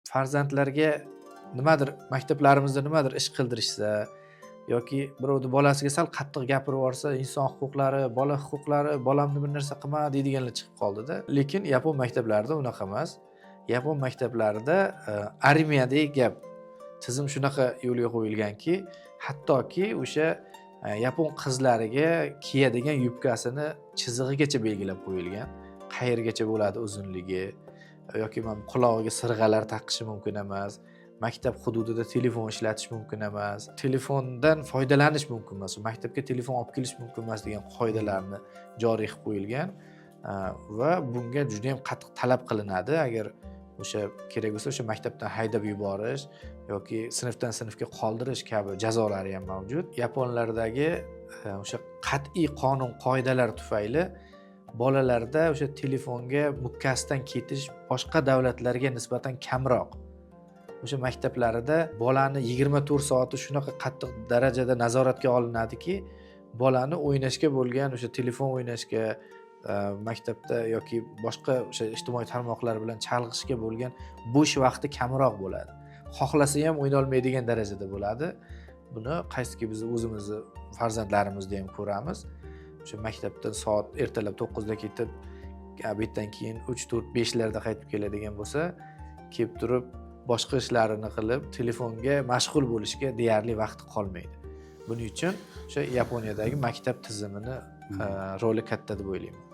farzandlarga nimadir maktablarimizda nimadir ish qildirishsa yoki birovni bolasiga sal qattiq gapirib yuborsa, inson huquqlari, bola huquqlari, bolamni bir narsa qilma deydiganlar chiqib qoldida. Lekin yapon maktablarida unaqa emas. Yapon maktablarida armiyadagi gap tizim shunaqa yo'lga qo'yilganki, hattoki o'sha yapon qizlariga kiyadigan yubkasini chizig'igacha belgilab qo'yilgan. Qayergacha bo'ladi uzunligi yoki qulog'iga sirg'alar taqishi mumkin emas. Maktab hududida telefon ishlatish mumkin emas. Telefondan foydalanish mumkin emas. Maktabga telefon olib kelish mumkin emas degan qoidalarni joriy qilib qo'yilgan va bunga juda ham qattiq talab qilinadi. Agar o'sha kerak bo'lsa o'sha maktabdan haydab yuborish yoki sinfdan sinfga qoldirish kabi jazolari ham mavjud. Yaponlardagi o'sha qat'iy qonun qoidalar tufayli bolalarda o'sha telefonga mukkasidan ketish boshqa davlatlarga nisbatan kamroq. O'sha maktablarida bolani 24 soati shunaqa qattiq darajada nazoratga olinadiki, bolani o'ynashga bo'lgan o'sha telefon o'ynashga, maktabda yoki boshqa o'sha ijtimoiy tarmoqlar bilan chalg'ishga bo'lgan bo'sh vaqti kamroq bo'ladi. Xohlasa ham o'yna olmaydigan darajada bo'ladi. Buni qaysiki biz o'zimizni farzandlarimizda ham ko'ramiz. O'sha maktabdan soat ertalab 9 da ketib, obeddan keyin 3, 4, 5 larda qaytib keladigan bo'lsa, kelib turib boshqa ishlarini qilib, telefonga mashg'ul bo'lishga deyarli vaqti qolmaydi. Buning uchun o'sha Yaponiyadagi maktab tizimini roli katta deb o'ylayman.